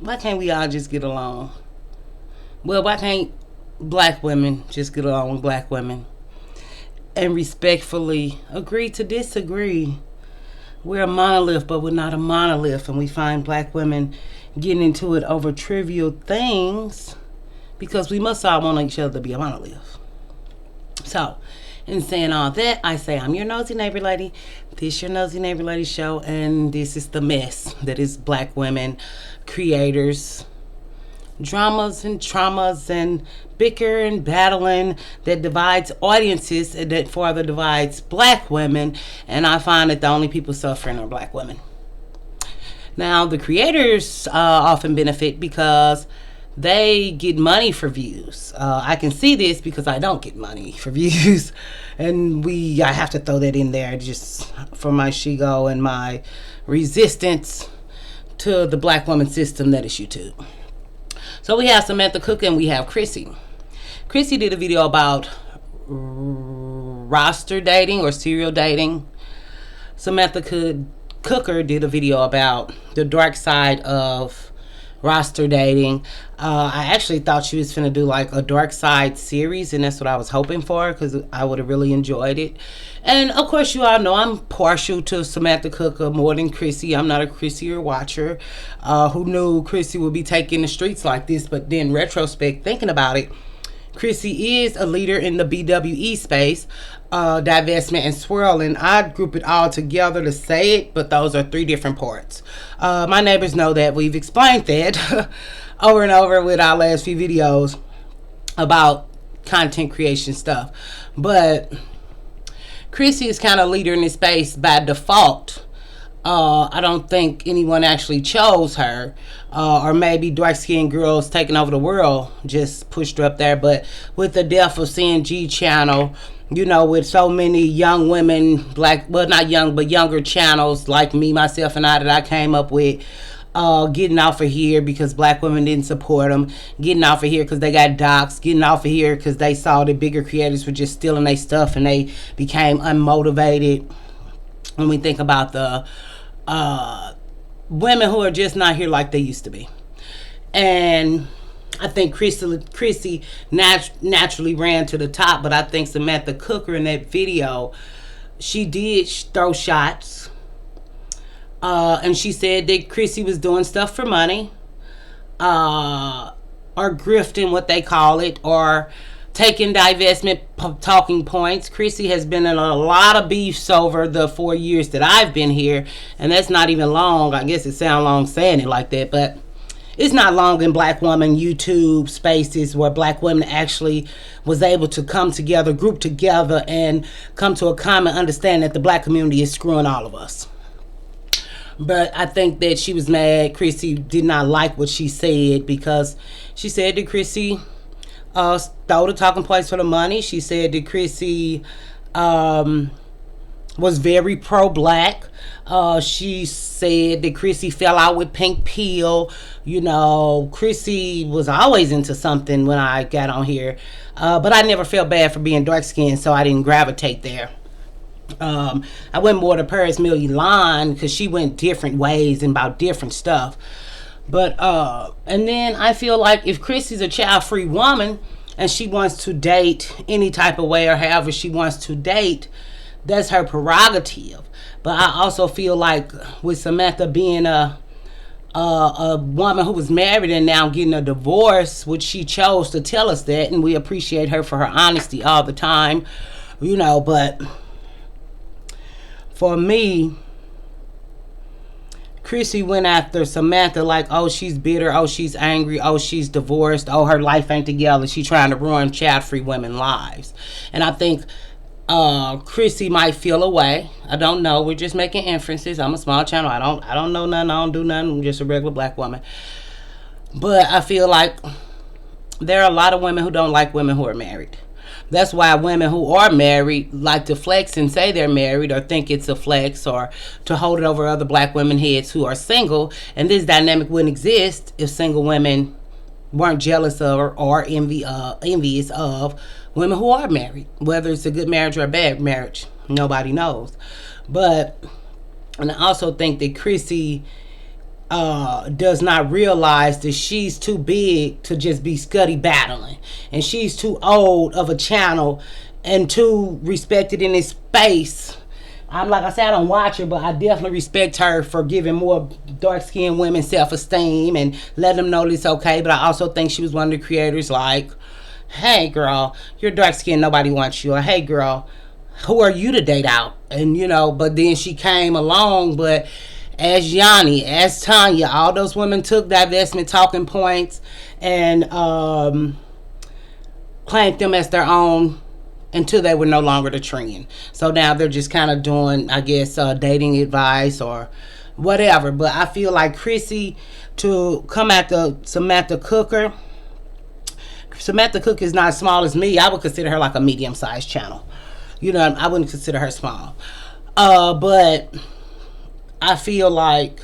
Why can't we all just get along? Well, why can't black women just get along with black women and respectfully agree to disagree? We're a monolith, but we're not a monolith, and we find black women getting into it over trivial things because we must all want each other to be a monolith. So, in saying all that, I say I'm your nosy neighbor lady. This your nosy neighbor lady show, and this is the mess that is black women creators, dramas and traumas and bicker and battling that divides audiences and that further divides black women. And I find that the only people suffering are black women. Now, the creators often benefit because they get money for views. I can see this because I don't get money for views, and I have to throw that in there just for my shigo and my resistance to the black woman system that is YouTube. So we have Samantha Cook and we have Chrissie. Chrissie did a video about roster dating or serial dating. Samantha Cooker did a video about the dark side of roster dating. I actually thought she was finna do like a dark side series, and that's what I was hoping for because I would have really enjoyed it. And of course, you all know I'm partial to Samantha Cooker more than Chrissie. I'm not a Chrissie watcher. Who knew Chrissie would be taking the streets like this? But then, retrospect, thinking about it, Chrissie is a leader in the BWE space, divestment and swirling. I'd group it all together to say it, but those are three different parts. My neighbors know that. We've explained that over and over with our last few videos about content creation stuff. But Chrissie is kind of leader in this space by default. I don't think anyone actually chose her, or maybe dark-skinned girls taking over the world just pushed her up there. But with the death of CNG channel, you know, with so many young women, not young, but younger channels like me, myself, and I that I came up with, getting off of here because black women didn't support them, getting off of here because they got doxxed, getting off of here because they saw the bigger creators were just stealing their stuff and they became unmotivated. When we think about the women who are just not here like they used to be. And I think Chrissie naturally ran to the top, but I think Samantha Cooker in that video, she did throw shots. And she said that Chrissie was doing stuff for money, or grifting, what they call it, or taking divestment talking points. Chrissie has been in a lot of beefs over the 4 years that I've been here, and that's not even long. I guess it sounds long saying it like that, but it's not long in black woman YouTube spaces where black women actually was able to come together, group together, and come to a common understanding that the black community is screwing all of us. But I think that she was mad. Chrissie did not like what she said because she said that Chrissie stole the talking points for the money. She said that Chrissie was very pro-black. She said that Chrissie fell out with Pink Pill. You know, Chrissie was always into something when I got on here. But I never felt bad for being dark-skinned, so I didn't gravitate there. I went more to Paris Million line because she went different ways and about different stuff. But and then I feel like if Chrissie's a child-free woman and she wants to date any type of way or however she wants to date, that's her prerogative. But I also feel like with Samantha being a woman who was married and now getting a divorce, which she chose to tell us that, and we appreciate her for her honesty all the time, you know. But for me, Chrissie went after Samantha like, oh, she's bitter, oh, she's angry, oh, she's divorced, oh, her life ain't together, she's trying to ruin child-free women's lives. And I think Chrissie might feel away. I don't know. We're just making inferences. I'm a small channel. I don't know nothing. I don't do nothing. I'm just a regular black woman. But I feel like there are a lot of women who don't like women who are married. That's why women who are married like to flex and say they're married or think it's a flex or to hold it over other black women heads who are single. And this dynamic wouldn't exist if single women weren't jealous of or envious of women who are married. Whether it's a good marriage or a bad marriage, nobody knows. But, and I also think that Chrissie does not realize that she's too big to just be scuddy battling, and she's too old of a channel and too respected in this space. I'm like I said, I don't watch her, but I definitely respect her for giving more dark-skinned women self-esteem and letting them know it's okay. But I also think she was one of the creators like, hey girl, you're dark-skinned, nobody wants you. Or hey girl, who are you to date out? And you know, but then she came along. But as Yanni, as Tanya, all those women took divestment talking points and claimed them as their own until they were no longer the trend. So now they're just kind of doing, I guess, dating advice or whatever. But I feel like Chrissy to come at the Samantha Cooker. Samantha Cook is not as small as me. I would consider her like a medium-sized channel. You know, I wouldn't consider her small. But I feel like,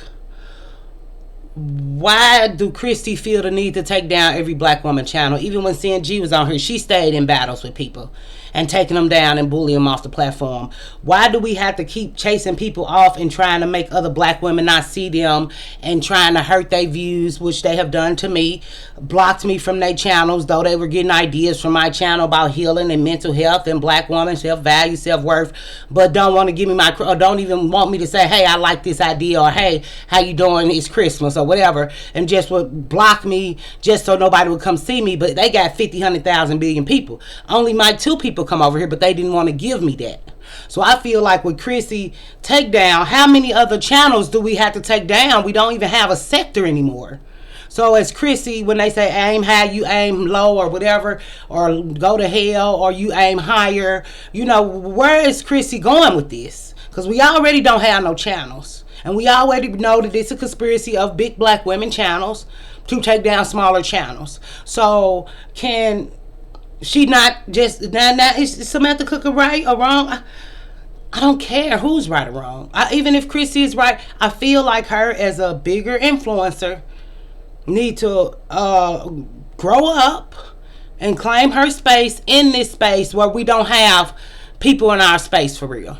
why do Christy feel the need to take down every black woman channel? Even when CNG was on here, she stayed in battles with people and taking them down and bullying them off the platform. Why do we have to keep chasing people off and trying to make other black women not see them and trying to hurt their views, which they have done to me, blocked me from their channels, though they were getting ideas from my channel about healing and mental health and black woman self-value, self-worth, but don't want to give me my, or don't even want me to say, hey, I like this idea, or hey, how you doing, it's Christmas, or whatever, and just would block me just so nobody would come see me. But they got 50, 100,000 billion people. Only my 2 people come over here, but they didn't want to give me that. So I feel like with Chrissy takedown, how many other channels do we have to take down? We don't even have a sector anymore. So as Chrissy, when they say aim high, you aim low, or whatever, or go to hell, or you aim higher, you know, where is Chrissy going with this? Because we already don't have no channels. And we already know that it's a conspiracy of big black women channels to take down smaller channels. So can she not just, now is Samantha Cooker right or wrong? I don't care who's right or wrong. Even if Chrissy is right, I feel like her as a bigger influencer need to grow up and claim her space in this space where we don't have people in our space for real.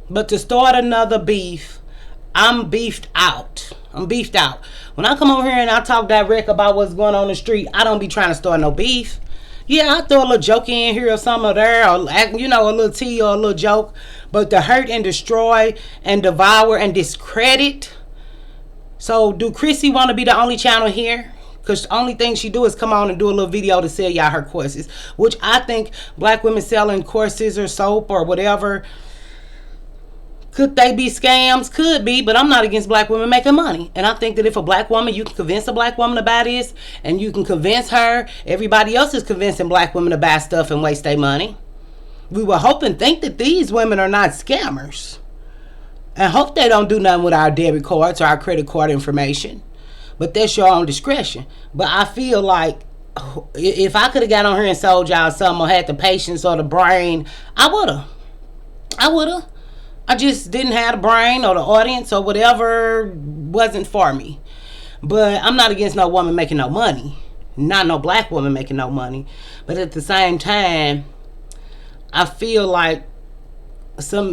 But to start another beef, I'm beefed out. When I come over here and I talk direct about what's going on in the street, I don't be trying to start no beef. Yeah, I throw a little joke in here or something there, or, you know, a little tea or a little joke. But to hurt and destroy and devour and discredit. So do Chrissy want to be the only channel here? Because the only thing she do is come on and do a little video to sell y'all her courses. Which I think black women selling courses or soap or whatever, could they be scams? Could be, but I'm not against black women making money. And I think that if a black woman, you can convince a black woman to buy this, and you can convince her, everybody else is convincing black women to buy stuff and waste their money. We will hope and think that these women are not scammers. And hope they don't do nothing with our debit cards or our credit card information. But that's your own discretion. But I feel like if I could have got on here and sold y'all something or had the patience or the brain, I would have. I just didn't have the brain or the audience or whatever wasn't for me. But I'm not against no woman making no money. Not no black woman making no money. But at the same time, I feel like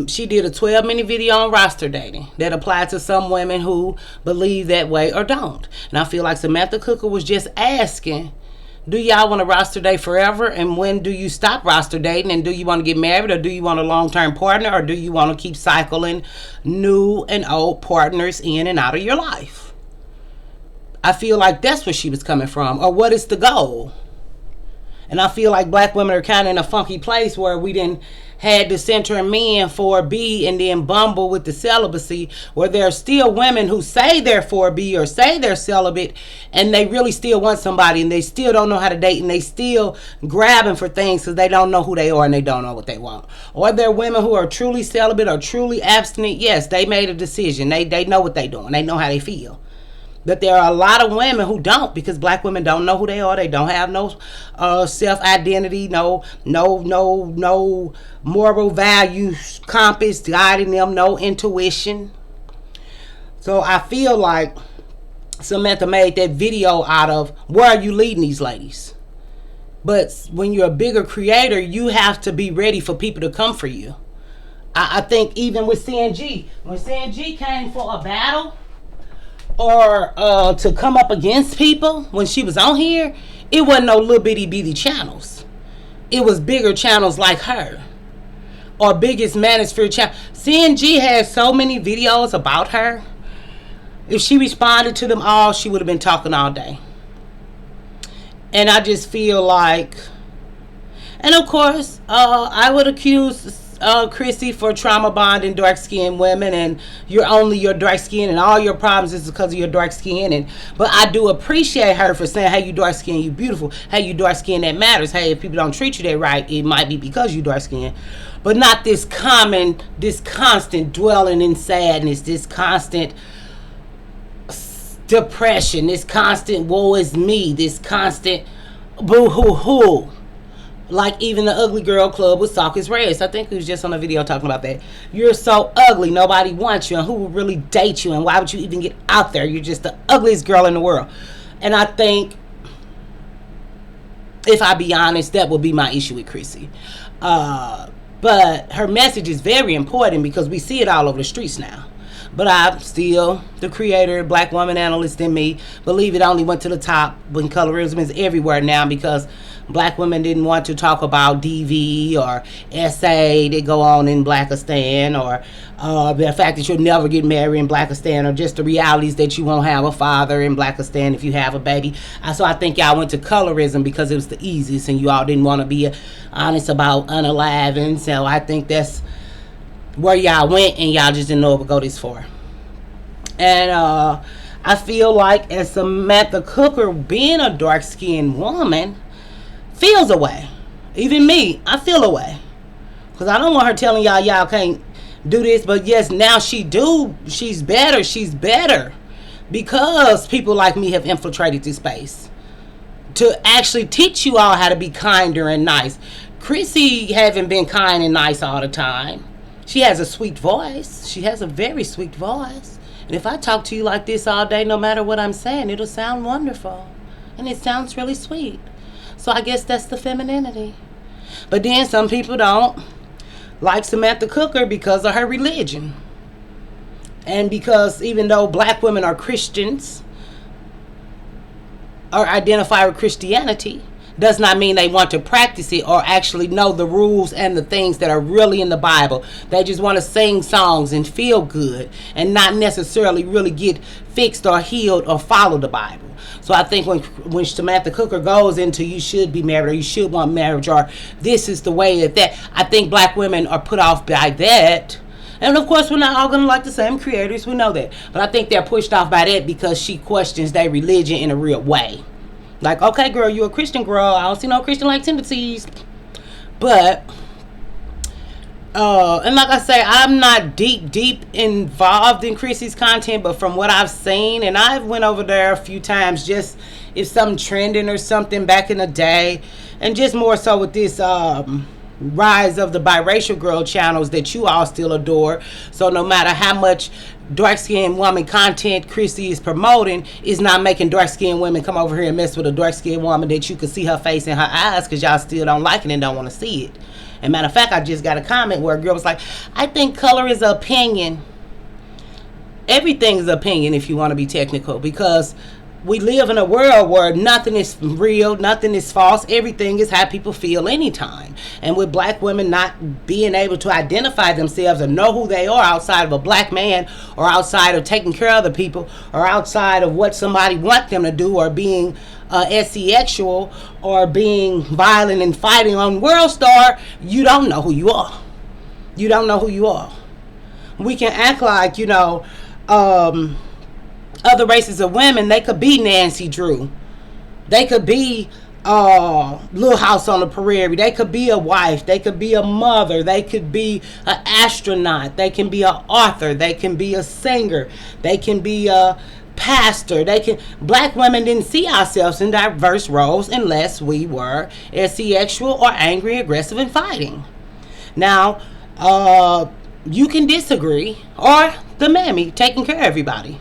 she did a 12-minute video on roster dating that applied to some women who believe that way or don't. And I feel like Samantha Cooker was just asking, do y'all want to roster date forever? And when do you stop roster dating? And do you want to get married? Or do you want a long-term partner? Or do you want to keep cycling new and old partners in and out of your life? I feel like that's where she was coming from. Or what is the goal? And I feel like black women are kind of in a funky place where we didn't had to center men for B and then bumble with the celibacy, where there are still women who say they're for B or say they're celibate, and they really still want somebody, and they still don't know how to date, and they still grabbing for things because they don't know who they are and they don't know what they want. Or there are women who are truly celibate or truly abstinent. Yes, they made a decision. They know what they're doing. They know how they feel. But there are a lot of women who don't, because black women don't know who they are. They don't have no self-identity, no moral values compass guiding them, no intuition. So I feel like Samantha made that video out of, where are you leading these ladies? But when you're a bigger creator, you have to be ready for people to come for you. I think even with CNG, when CNG came for a battle or to come up against people, when she was on here, it wasn't no little bitty bitty channels. It was bigger channels like her. Or biggest manosphere channel. CNG has so many videos about her. If she responded to them all, she would have been talking all day. And I just feel like, and of course, I would accuse Chrissy for trauma bonding dark skinned women, and you're only your dark skin and all your problems is because of your dark skin. But I do appreciate her for saying, hey, you dark skin, you beautiful. Hey, you dark skin, that matters. Hey, if people don't treat you that right, it might be because you dark skin. But not this constant dwelling in sadness, this constant depression, this constant woe is me, this constant boo hoo hoo. Like even the Ugly Girl Club with Saucus Reyes. I think he was just on a video talking about that. You're so ugly, nobody wants you, and who would really date you, and why would you even get out there? You're just the ugliest girl in the world. And I think, if I be honest, that would be my issue with Chrissy. But her message is very important because we see it all over the streets now. But I'm still the creator, black woman analyst in me, believe it only went to the top when colorism is everywhere now because black women didn't want to talk about DV or SA that go on in Blackistan, or the fact that you'll never get married in Blackistan, or just the realities that you won't have a father in Blackistan if you have a baby. So I think y'all went to colorism because it was the easiest and you all didn't want to be honest about unaliving. So I think that's where y'all went, and y'all just didn't know it would go this far. And I feel like as Samantha Cooker, being a dark-skinned woman, feels a way. Even me, I feel a way. Because I don't want her telling y'all can't do this. But yes, now she's better. She's better. Because people like me have infiltrated this space to actually teach you all how to be kinder and nice. Chrissy haven't been kind and nice all the time. She has a sweet voice. She has a very sweet voice. And if I talk to you like this all day, no matter what I'm saying, it'll sound wonderful. And it sounds really sweet. So I guess that's the femininity. But then some people don't like Samantha Cooker because of her religion. And because even though black women are Christians or identify with Christianity, does not mean they want to practice it or actually know the rules and the things that are really in the Bible. They just want to sing songs and feel good and not necessarily really get fixed or healed or follow the Bible. So I think when Samantha Cooker goes into you should be married, or you should want marriage, or this is the way that I think black women are put off by that. And of course, we're not all going to like the same creators. We know that. But I think they're pushed off by that because she questions their religion in a real way. Like, okay, girl, you're a Christian girl. I don't see no Christian-like tendencies. But, and like I say, I'm not deep involved in Chrissy's content, but from what I've seen, and I've went over there a few times, just if something trending or something back in the day, and just more so with this rise of the biracial girl channels that you all still adore. So no matter how much dark-skinned woman content Chrissy is promoting, is not making dark-skinned women come over here and mess with a dark-skinned woman that you can see her face and her eyes, because y'all still don't like it and don't want to see it. And matter of fact, I just got a comment where a girl was like, I think color is an opinion. Everything is opinion if you want to be technical, because we live in a world where nothing is real, nothing is false. Everything is how people feel anytime. And with black women not being able to identify themselves or know who they are outside of a black man, or outside of taking care of the people, or outside of what somebody wants them to do, or being sexual, or being violent and fighting on World Star, you don't know who you are. You don't know who you are. We can act like, other races of women, they could be Nancy Drew. They could be Little House on the Prairie. They could be a wife. They could be a mother. They could be an astronaut. They can be an author. They can be a singer. They can be a pastor. Black women didn't see ourselves in diverse roles unless we were sexual or angry, aggressive, and fighting. Now, you can disagree, or the mammy taking care of everybody.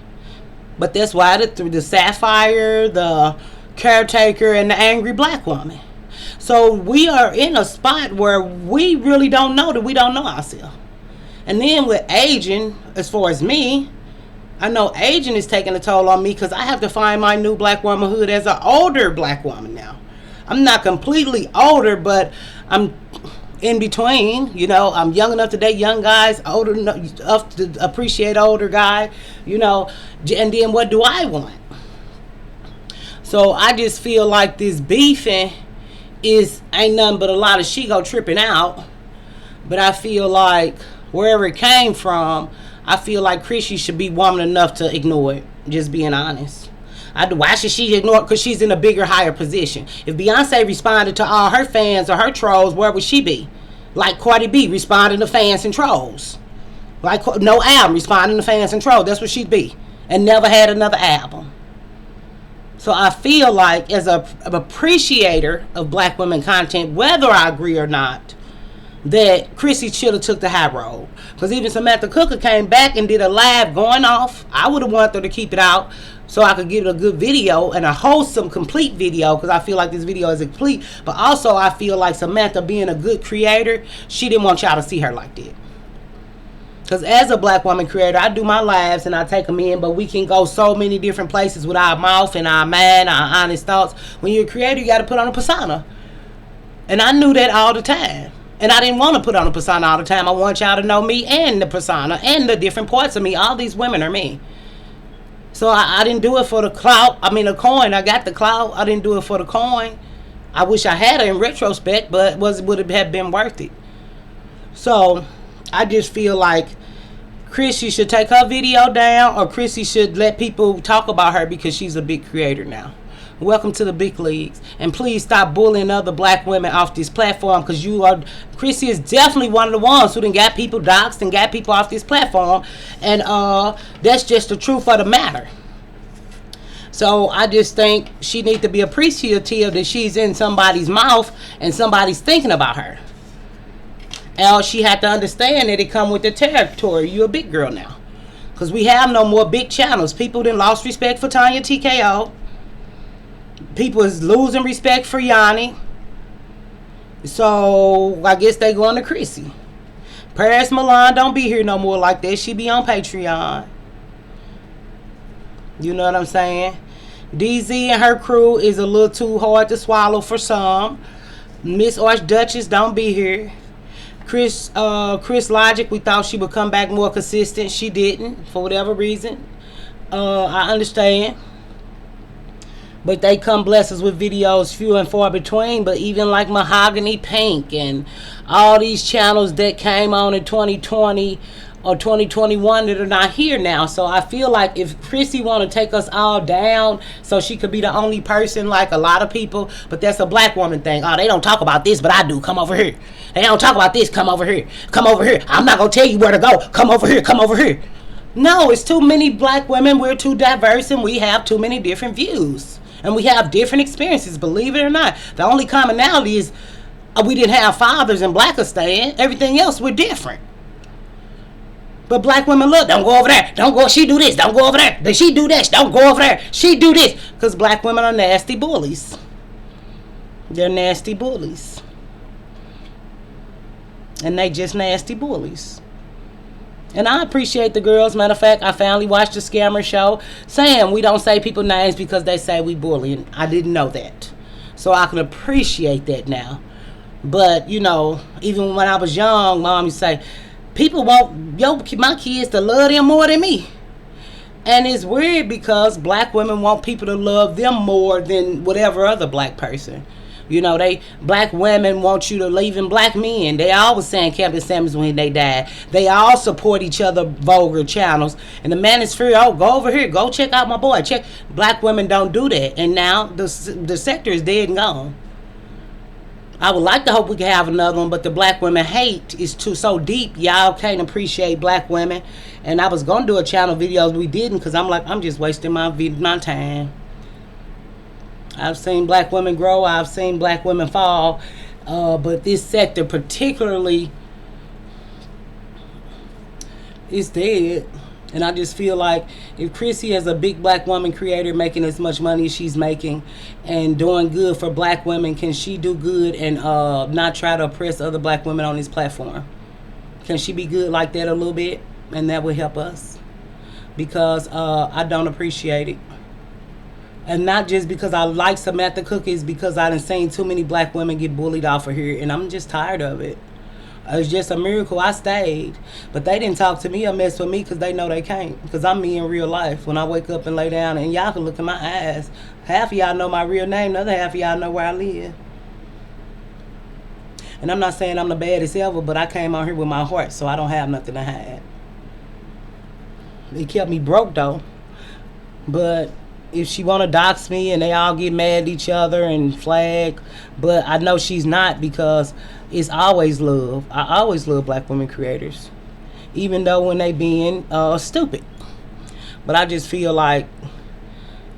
But that's why through the Sapphire, the Caretaker, and the Angry Black Woman. So we are in a spot where we really don't know that we don't know ourselves. And then with aging, as far as me, I know aging is taking a toll on me because I have to find my new black womanhood as an older black woman now. I'm not completely older, but I'm in between. You know, I'm young enough to date young guys, older enough to appreciate older guy. You know, and then what do I want? So I just feel like this beefing ain't nothing but a lot of she-go tripping out. But I feel like wherever it came from, I feel like Chrissy should be woman enough to ignore it. Just being honest. Why should she ignore it? Because she's in a bigger, higher position. If Beyonce responded to all her fans or her trolls, where would she be? Like Cardi B responding to fans and trolls. Like no album responding to fans and trolls. That's what she'd be. And never had another album. So I feel like as an appreciator of black women content, whether I agree or not, that Chrissy should have took the high road. Because even Samantha Cooker came back and did a live going off. I would have wanted her to keep it out so I could get a good video and a wholesome, complete video, because I feel like this video is complete. But also I feel like Samantha, being a good creator, she didn't want y'all to see her like that. Because as a black woman creator, I do my lives and I take them in, but we can go so many different places with our mouth and our mind, our honest thoughts. When you're a creator, you got to put on a persona. And I knew that all the time. And I didn't want to put on a persona all the time. I want y'all to know me and the persona and the different parts of me. All these women are me. So I didn't do it for the clout. I mean, the coin. I got the clout. I didn't do it for the coin. I wish I had it in retrospect, but would it have been worth it? So I just feel like Chrissy should take her video down, or Chrissy should let people talk about her because she's a big creator now. Welcome to the big leagues. And please stop bullying other black women off this platform, because Chrissy is definitely one of the ones who done got people doxxed and got people off this platform. And that's just the truth of the matter. So I just think she needs to be appreciative that she's in somebody's mouth and somebody's thinking about her. And she had to understand that it come with the territory. You're a big girl now. Because we have no more big channels. People done lost respect for Tanya TKO. People is losing respect for Yanni. So I guess they going to Chrissy. Paris Milan don't be here no more like that. She be on Patreon. You know what I'm saying? DZ and her crew is a little too hard to swallow for some. Miss Archduchess don't be here. Chris Logic, we thought she would come back more consistent. She didn't, for whatever reason. I understand. But they come bless us with videos few and far between. But even like Mahogany Pink and all these channels that came on in 2020 or 2021 that are not here now. So I feel like if Chrissy want to take us all down so she could be the only person like a lot of people, but that's a black woman thing. Oh, they don't talk about this, but I do. Come over here. They don't talk about this. Come over here. Come over here. I'm not going to tell you where to go. Come over here. Come over here. No, it's too many black women. We're too diverse and we have too many different views. And we have different experiences, believe it or not. The only commonality is we didn't have fathers in Blackistan. Everything else, we're different. But black women, look, don't go over there. Don't go, she do this. Don't go over there. Then she do this. Don't go over there. She do this. Because black women are nasty bullies. They're nasty bullies. And they just nasty bullies. And I appreciate the girls. Matter of fact, I finally watched the Scammer show saying we don't say people names because they say we bullying. I didn't know that. So I can appreciate that now. But, you know, even when I was young, Mom used to say, people want my kids to love them more than me. And it's weird because black women want people to love them more than whatever other black person. You know, black women want you to leave in black men. They always saying Captain Samuels when they died. They all support each other vulgar channels. And the manosphere, oh, go over here, go check out my boy. Check. Black women don't do that. And now the sector is dead and gone. I would like to hope we can have another one, but the black women hate is so deep. Y'all can't appreciate black women. And I was going to do a channel video, we didn't, because I'm like, I'm just wasting my time. I've seen black women grow. I've seen black women fall. But this sector particularly is dead. And I just feel like if Chrissy is a big black woman creator making as much money as she's making and doing good for black women, can she do good and not try to oppress other black women on this platform? Can she be good like that a little bit? And that would help us. Because I don't appreciate it. And not just because I like Samantha Cookies, because I done seen too many black women get bullied off of here, and I'm just tired of it. It's just a miracle I stayed. But they didn't talk to me or mess with me because they know they can't. Because I'm me in real life. When I wake up and lay down, and y'all can look in my eyes. Half of y'all know my real name, the other half of y'all know where I live. And I'm not saying I'm the baddest ever, but I came out here with my heart, so I don't have nothing to hide. It kept me broke though. But if she want to dox me and they all get mad at each other and flag, but I know she's not, because it's always love. I always love black women creators, even though when they being stupid. But I just feel like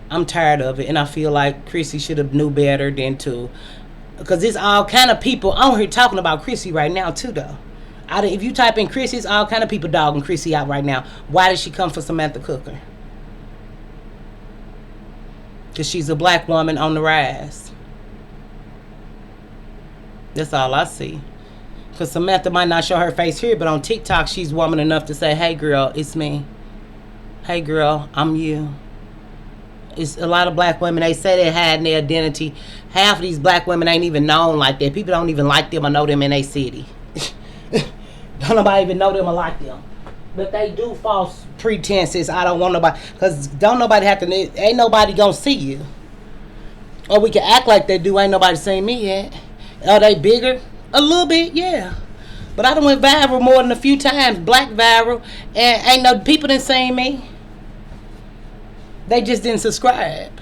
I'm tired of it, and I feel like Chrissy should have knew better than to, because it's all kind of people on here talking about Chrissy right now too though. If you type in Chrissy, it's all kind of people dogging Chrissy out right now. Why did she come for Samantha Cooker? Because she's a black woman on the rise. That's all I see. Because Samantha might not show her face here, but on TikTok, she's woman enough to say, hey, girl, it's me. Hey, girl, I'm you. It's a lot of black women, they say they hide their identity. Half of these black women ain't even known like that. People don't even like them or know them in their city. Don't nobody even know them or like them. But they do false pretenses. I don't want nobody, because don't nobody have to, ain't nobody gonna see you. Or we can act like they do, ain't nobody seen me yet. Are they bigger? A little bit, yeah. But I done went viral more than a few times, black viral, and ain't no people done seen me. They just didn't subscribe.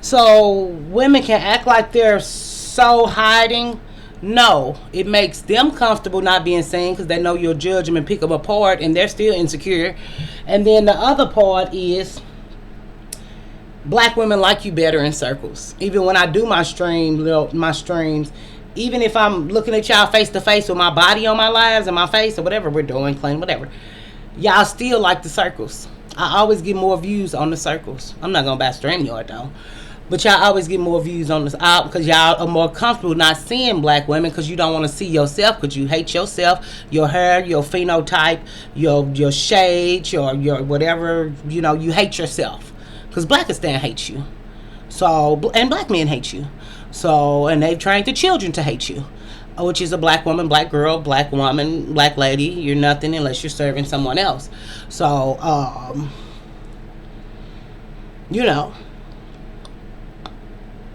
So women can act like they're so hiding. No, it makes them comfortable not being seen because they know you'll judge them and pick them apart, and they're still insecure. And then the other part is black women like you better in circles. Even when I do my streams, even if I'm looking at y'all face to face with my body on my lives and my face or whatever we're doing, clean, whatever, y'all still like the circles. I always get more views on the circles. I'm not gonna buy StreamYard though. But y'all always get more views on this out because y'all are more comfortable not seeing black women because you don't want to see yourself, because you hate yourself, your hair, your phenotype, your shade, your whatever, you hate yourself. Because Blackistan hates you. So, and black men hate you. So, and they've trained the children to hate you. Which is a black woman, black girl, black woman, black lady. You're nothing unless you're serving someone else. So,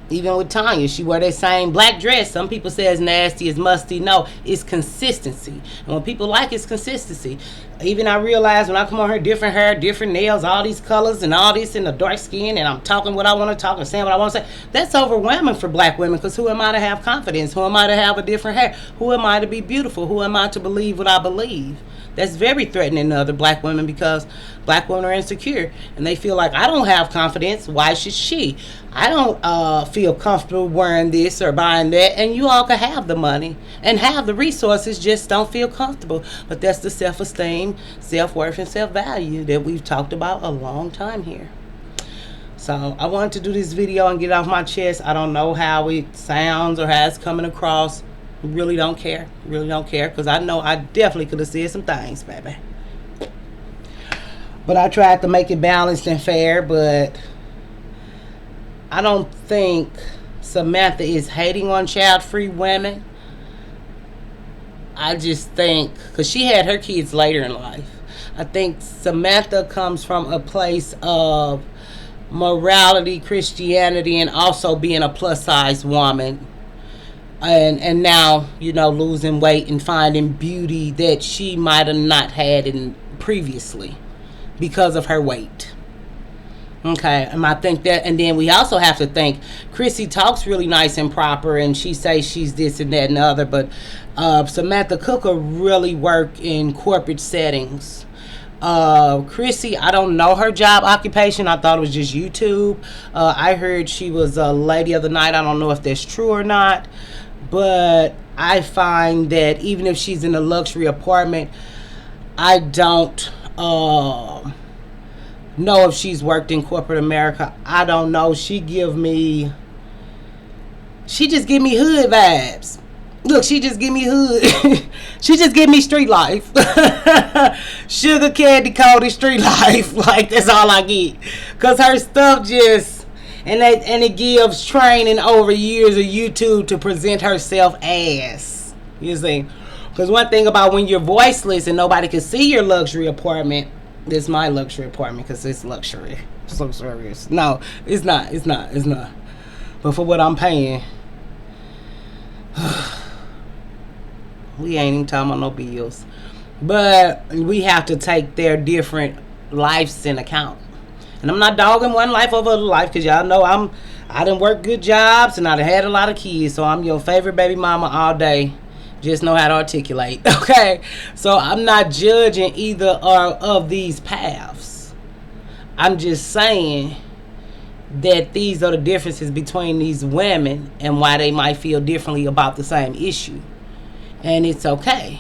even with Tanya, she wear that same black dress. Some people say it's nasty, it's musty. No, it's consistency. And what people like is consistency. Even I realize when I come on here, different hair, different nails, all these colors and all this in the dark skin, and I'm talking what I want to talk and saying what I want to say. That's overwhelming for black women, because who am I to have confidence? Who am I to have a different hair? Who am I to be beautiful? Who am I to believe what I believe? That's very threatening to other black women, because black women are insecure and they feel like, I don't have confidence. Why should she? I don't feel comfortable wearing this or buying that. And you all can have the money and have the resources, just don't feel comfortable. But that's the self-esteem, self-worth, and self-value that we've talked about a long time here. So I wanted to do this video and get it off my chest. I don't know how it sounds or how it's coming across. Really don't care. Really don't care, because I know I definitely could have said some things, baby. But I tried to make it balanced and fair, but I don't think Samantha is hating on child-free women. I just think, because she had her kids later in life, I think Samantha comes from a place of morality, Christianity, and also being a plus-size woman. And now, losing weight and finding beauty that she might have not had previously because of her weight. Okay, and I think that, and then we also have to think, Chrissy talks really nice and proper, and she says she's this and that and the other, but Samantha Cooker really work in corporate settings. Chrissy, I don't know her job occupation. I thought it was just YouTube. I heard she was a lady of the night. I don't know if that's true or not. But I find that even if she's in a luxury apartment, I don't know if she's worked in corporate America. I don't know. She just give me hood vibes. Look, she just give me hood. She just give me street life. Sugar candy coated street life. Like, that's all I get. Cause her stuff just, and it gives training over years of YouTube to present herself as. You see? Because one thing about when you're voiceless and nobody can see your luxury apartment, this is my luxury apartment because it's luxury. It's luxurious. No, it's not. It's not. It's not. But for what I'm paying, we ain't even talking about no bills. But we have to take their different lives in account. And I'm not dogging one life over other life, because y'all know I done worked good jobs and I done had a lot of kids. So I'm your favorite baby mama all day. Just know how to articulate. Okay? So I'm not judging either of these paths. I'm just saying that these are the differences between these women and why they might feel differently about the same issue. And it's okay.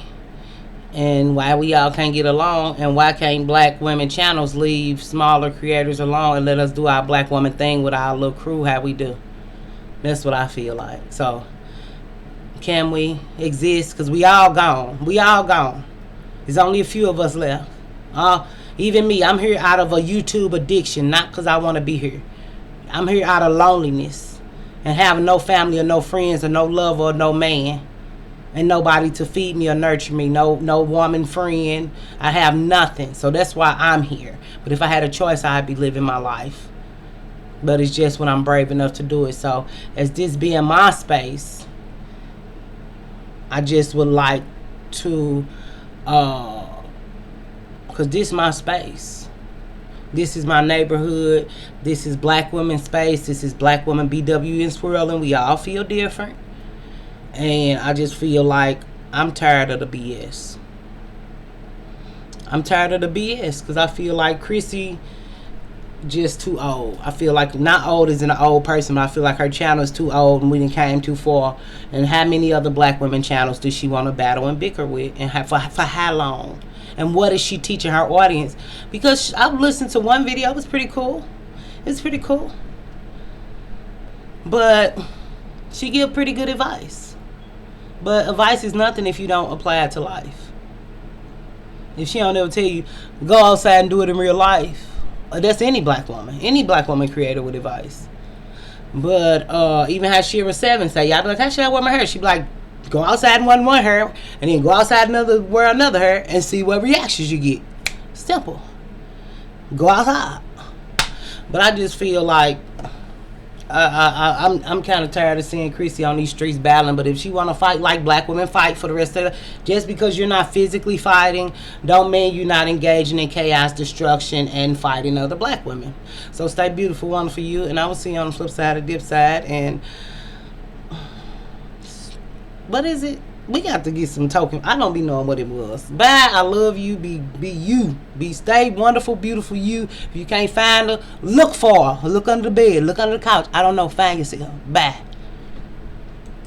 And why we all can't get along, and why can't black women channels leave smaller creators alone and let us do our black woman thing with our little crew how we do. That's what I feel like. So can we exist? Because we all gone. We all gone. There's only a few of us left. Even me, I'm here out of a YouTube addiction, not because I want to be here. I'm here out of loneliness and having no family or no friends or no love or no man. And nobody to feed me or nurture me. No woman friend. I have nothing. So that's why I'm here. But if I had a choice, I'd be living my life. But it's just when I'm brave enough to do it. So as this being my space, I just would like to, because this is my space. This is my neighborhood. This is black women's space. This is black women BW and swirling. We all feel different. And I just feel like I'm tired of the BS. I'm tired of the BS because I feel like Chrissie just too old. I feel like, not old as in an old person, but I feel like her channel is too old and we done came too far. And how many other black women channels does she want to battle and bicker with? And for how long? And what is she teaching her audience? Because I've listened to one video. It was pretty cool. It's pretty cool. But she give pretty good advice. But advice is nothing if you don't apply it to life. If she don't ever tell you, go outside and do it in real life. That's any black woman. Any black woman creator with advice. But even how Shira 7 say, y'all be like, how should I wear my hair? She be like, go outside and wear one hair, and then go outside and wear another hair, and see what reactions you get. Simple. Go outside. But I just feel like I'm kind of tired of seeing Chrissie on these streets battling. But if she want to fight like black women fight for the rest of it, just because you're not physically fighting don't mean you're not engaging in chaos, destruction, and fighting other black women. So stay beautiful, wonderful you, and I will see you on the flip side of Dip Side. And what is it? We got to get some token. I don't be knowing what it was. Bye. I love you. Be you. Stay wonderful, beautiful you. If you can't find her, look for her. Look under the bed. Look under the couch. I don't know. Find yourself. Bye.